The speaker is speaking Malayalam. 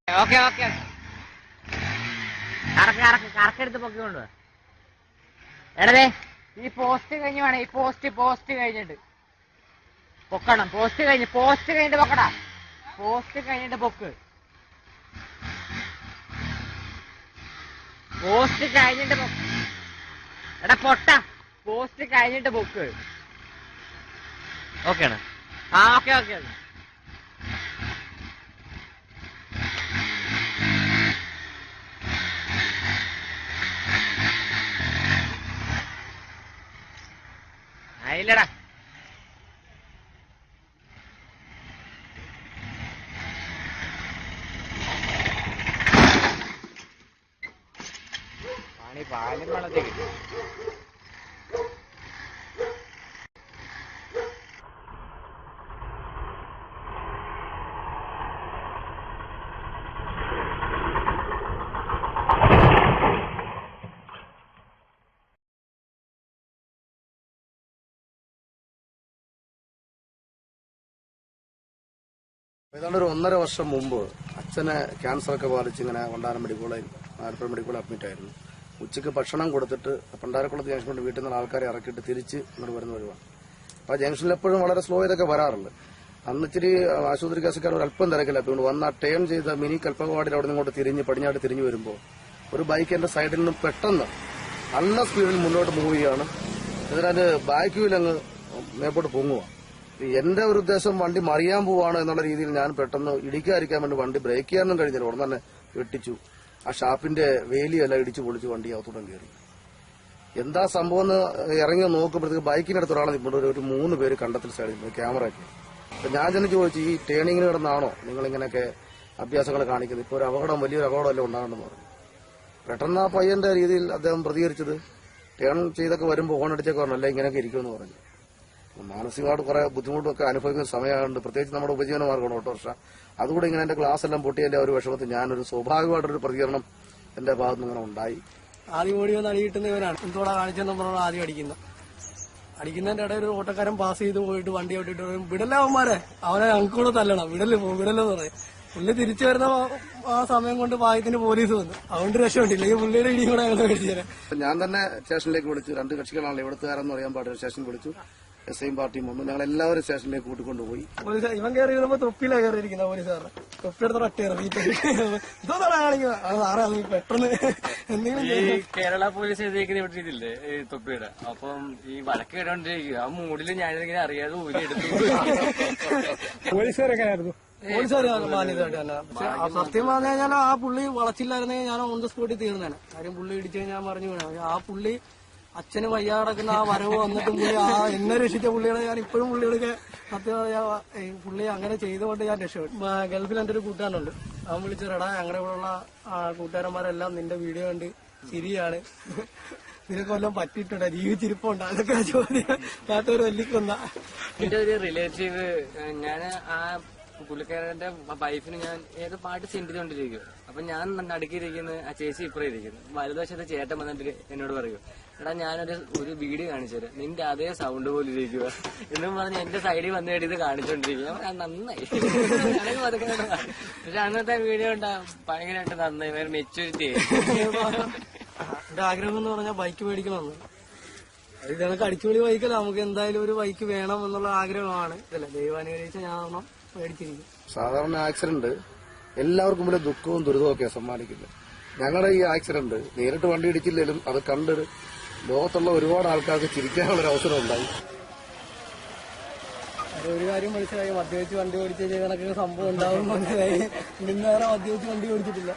ഓക്കെ ഓക്കെ കറക്കെടുത്ത് പൊക്കിക്കൊണ്ട് എടേ ഈ പോസ്റ്റ് കഴിഞ്ഞ് വേണം ഈ പോസ്റ്റ് കഴിഞ്ഞിട്ട് പൊക്കണം. പോസ്റ്റ് കഴിഞ്ഞിട്ട് പൊക്കടാ. പോസ്റ്റ് കഴിഞ്ഞിട്ട് പൊക്ക്. പോസ്റ്റ് കഴിഞ്ഞിട്ട് എടാ പൊട്ട. പോസ്റ്റ് കഴിഞ്ഞിട്ട് പൊക്ക്. ഓക്കെയാണ്. ആ ഓക്കെ ഓക്കെ ഓക്കെ. ഇല്ലടാ പാലും വെള്ളത്തേക്ക് ഏതാണ്ട് ഒരു 1.5 വർഷം മുമ്പ് അച്ഛനെ ക്യാൻസറൊക്കെ ബാധിച്ച് ഇങ്ങനെ Vandanam medical Alappuzha medical admit ആയിരുന്നു. ഉച്ചയ്ക്ക് ഭക്ഷണം കൊടുത്തിട്ട് പണ്ടാരക്കുളത്ത് ജംഗ്ഷൻ കൊണ്ട് വീട്ടിൽ നിന്ന് ആൾക്കാരെ ഇറക്കിയിട്ട് തിരിച്ച് ഇങ്ങോട്ട് വരുന്ന വരുവാണ്. അപ്പോൾ ജംഗ്ഷനിൽ എപ്പോഴും വളരെ സ്ലോ ഇതൊക്കെ വരാറുണ്ട്. അന്ന് ഇച്ചിരി ആശുപത്രി കേസൊക്കെ ഒരു അല്പം തിരക്കില്ല. അതുകൊണ്ട് വന്ന് ആ ടേൺ ചെയ്ത മിനി കൽപ്പകവാടിയിൽ അവിടെ നിന്ന് തിരിഞ്ഞ് പടിഞ്ഞാട്ട് തിരിഞ്ഞു വരുമ്പോൾ ഒരു ബൈക്ക് എന്റെ സൈഡിൽ നിന്നും പെട്ടെന്ന് നല്ല സ്പീഡിൽ മുന്നോട്ട് മൂവ് ചെയ്യുകയാണ്. ഇതിനകത്ത് ബാക്ക് വീൽ അങ്ങ് മേപ്പോട്ട് പൊങ്ങുക. എന്റെ ഒരു ഉദ്ദേശം വണ്ടി മറിയാൻ പോവാണ് എന്നുള്ള രീതിയിൽ ഞാൻ പെട്ടെന്ന് ഇടിക്കാതിരിക്കാൻ വേണ്ടി വണ്ടി ബ്രേക്ക് ചെയ്യാനും കഴിഞ്ഞില്ല. ഉടനെ തന്നെ വെട്ടിച്ചു. ആ ഷാപ്പിന്റെ വേലിയെല്ലാം ഇടിച്ചു പൊളിച്ച് വണ്ടി അകത്തോട്ടം കയറി. എന്താ സംഭവം എന്ന് ഇറങ്ങി നോക്കുമ്പോഴത്തേക്ക് ബൈക്കിനടുത്ത് ഒരാളെ നിൽക്കുമ്പോൾ ഒരു 3 പേര് കണ്ടത്തിൽ സൈഡിൽ ക്യാമറ ഒക്കെ. അപ്പൊ ഞാൻ തന്നെ ചോദിച്ചു, ഈ ടേണിങ്ങിന് കിടന്നാണോ നിങ്ങൾ ഇങ്ങനെയൊക്കെ അഭ്യാസങ്ങൾ കാണിക്കുന്നത്? ഇപ്പൊ ഒരു അപകടം, വലിയൊരു അപകടമല്ലേ ഉണ്ടാകണമെന്ന് പറഞ്ഞു. പെട്ടെന്ന് ആ പയ്യന്റെ രീതിയിൽ അദ്ദേഹം പ്രതികരിച്ചത്, ടേൺ ചെയ്തൊക്കെ വരുമ്പോൾ ഫോൺ അടിച്ചൊക്കെ പറഞ്ഞു, അല്ല ഇങ്ങനെയൊക്കെ ഇരിക്കുമെന്ന് പറഞ്ഞു. മാനസികമായിട്ട് കുറെ ബുദ്ധിമുട്ടൊക്കെ അനുഭവിക്കുന്ന സമയമായതുകൊണ്ട്, പ്രത്യേകിച്ച് നമ്മുടെ ഉപജീവന മാർഗ്ഗമാണ് ഓട്ടോറിക്ഷ. അതുകൂടെ ഇങ്ങനെ എന്റെ ക്ലാസ് എല്ലാം പൊട്ടിയതിന്റെ ഒരു വിഷമത്തിൽ ഞാനൊരു സ്വാഭാവികമായിട്ടൊരു പ്രതികരണം എന്റെ ഭാഗത്ത് ഇങ്ങനെ ഉണ്ടായി. ആദ്യം ഓടി വന്ന് അടി കിട്ടുന്നവനാണ് എന്തോടാ കാണിച്ചെന്ന് പറഞ്ഞാൽ ആദ്യം അടിക്കുന്നതിന്റെ ഇടയിൽ ഒരു ഓട്ടക്കാരൻ പാസ് ചെയ്ത് പോയിട്ട് വണ്ടി ഓട്ടിട്ട് വിടലവന്മാരെ അവനെ ഞങ്ങൾക്കൂടെ തല്ലണം, വിടലെന്ന് പറയും. പുള്ളി തിരിച്ചു വരുന്ന ആ സമയം കൊണ്ട് ഭാഗ്യത്തിന് പോലീസ് വന്നു. അതുകൊണ്ട് രക്ഷപ്പെട്ടില്ല. ഈ പുള്ളിയുടെ ഇടിയും കൂടെ ഞങ്ങൾ മേടിച്ചു. ഞാൻ തന്നെ സ്റ്റേഷനിലേക്ക് വിളിച്ചു. 2 കക്ഷികളാണല്ലോ, ഇവിടുത്തുകാരെന്ന് അറിയാൻ പാടില്ല. സ്റ്റേഷനിൽ വിളിച്ചു. SI പാർട്ടിയും വന്നു. ഞങ്ങൾ എല്ലാവരും സ്റ്റേഷനിലേക്ക് കൂട്ടിക്കൊണ്ടുപോയി. ഇവൻ കയറി വരുമ്പോ തൊപ്പിയിലാണ് കയറിയിരിക്കുന്ന പോലീസുകാരൻ. തൊപ്പിയെടുത്ത ഒറ്റ പെട്ടെന്ന് ഈ കേരള പോലീസ് എഴുതിയിരിക്കുന്ന ഇതില്ലേ തൊപ്പിയുടെ, അപ്പം ഈ വഴക്ക് കേട്ടോണ്ടിരിക്കുക ആ മൂടില് ഞാനിങ്ങനെ അറിയാതെ ഊരി എടുത്തു. പോലീസുകാരെങ്ങനെയായിരുന്നു? പോലീസുകാർ മാന്യതയായിട്ട് തന്നെ. പക്ഷെ സത്യം പറഞ്ഞു കഴിഞ്ഞാൽ ആ പുള്ളി വളച്ചില്ലായിരുന്നെങ്കിൽ ഞാൻ ഓൺ ദ സ്പോട്ടിൽ തീർന്നേനെ. കാര്യം പുള്ളി ഇടിച്ചു കഴിഞ്ഞാൽ ഞാൻ പറഞ്ഞു വീണ. ആ പുള്ളി അച്ഛന് വയ്യാടക്കുന്ന ആ വരവ് വന്നിട്ടും പുള്ളി ആ എന്നെ രക്ഷിച്ച പുള്ളിയുടെ ഞാൻ ഇപ്പോഴും പുള്ളിയുടെ സത്യം പുള്ളി അങ്ങനെ ചെയ്തുകൊണ്ട് ഞാൻ രക്ഷപ്പെട്ടു. ഗൾഫിൽ എന്റെ ഒരു കൂട്ടുകാരനുണ്ട്. അവൻ വിളിച്ചെടാ ഞങ്ങളുടെ കൂടെയുള്ള കൂട്ടുകാരന്മാരെല്ലാം നിന്റെ വീഡിയോ കണ്ട് ശരിയാണ്, നിനക്ക് വല്ലതും പറ്റിയിട്ടുണ്ടോ, ജീവിച്ചിരിപ്പുണ്ടോ, അതൊക്കെ ചോദ്യം നാട്ടൊരു വെല്ലിക്കൊന്ന. എന്റെ ഒരു റിലേറ്റീവ്, ഞാൻ ആ പുള്ളിക്കാരന്റെ വൈഫിന് ഞാൻ ഏത് പാട്ട് സെൻഡ് ചെയ്തോണ്ടിരിക്കും. അപ്പൊ ഞാൻ നടുക്കിയിരിക്കുന്നു, ആ ചേച്ചി ഇപ്പുറം ഇരിക്കുന്നു. വലതുവശത്തെ ചേട്ടൻ വന്നിട്ട് എന്നോട് പറയൂ, എടാ ഞാനൊരു വീഡിയോ കാണിച്ചുതരാം, നിന്റെ അതേ സൗണ്ട് പോലെ ഇരിക്കുക എന്നും പറഞ്ഞ് എന്റെ സൈഡിൽ വന്നിട്ട് ഇത് കാണിച്ചോണ്ടിരിക്കുക. നന്നായി. പക്ഷെ അന്നത്തെ വീഡിയോ ഉണ്ടാ ഭയങ്കരമായിട്ട് നന്നായി, മെച്ചൂരിറ്റി. എന്റെ ആഗ്രഹം എന്ന് പറഞ്ഞാൽ ബൈക്ക് മേടിക്കണമെന്ന്. ഇത് ഞങ്ങൾക്ക് അടിച്ചുപൊളി ബൈക്കല്ല, നമുക്ക് എന്തായാലും ഒരു ബൈക്ക് വേണം എന്നുള്ള ആഗ്രഹമാണ്. ഇതല്ല ദൈവാനുഗ്രഹിച്ച ഞാൻ മേടിച്ചിരിക്കും. സാധാരണ ആക്സിഡന്റ് എല്ലാവർക്കും വലിയ ദുഃഖവും ദുരിതവും ഒക്കെ സമ്മാനിക്കുന്നത്. ഞങ്ങളുടെ ഈ ആക്സിഡന്റ് നേരിട്ട് വണ്ടി ഇടിച്ചില്ലെങ്കിലും അത് കണ്ട് ലോകത്തുള്ള ഒരുപാട് ആൾക്കാർക്ക് ചിരിക്കാനുള്ളൊരു അവസരം ഉണ്ടായി. ഒരു കാര്യം മനസ്സിലായി, മദ്യപിച്ച് വണ്ടി ഓടിച്ചു കഴിഞ്ഞാൽ കണക്കൊക്കെ സംഭവം ഉണ്ടാവും മനസ്സിലായി. ഇന്നേറെ മദ്യപിച്ച് വണ്ടി ഓടിച്ചിട്ടില്ല.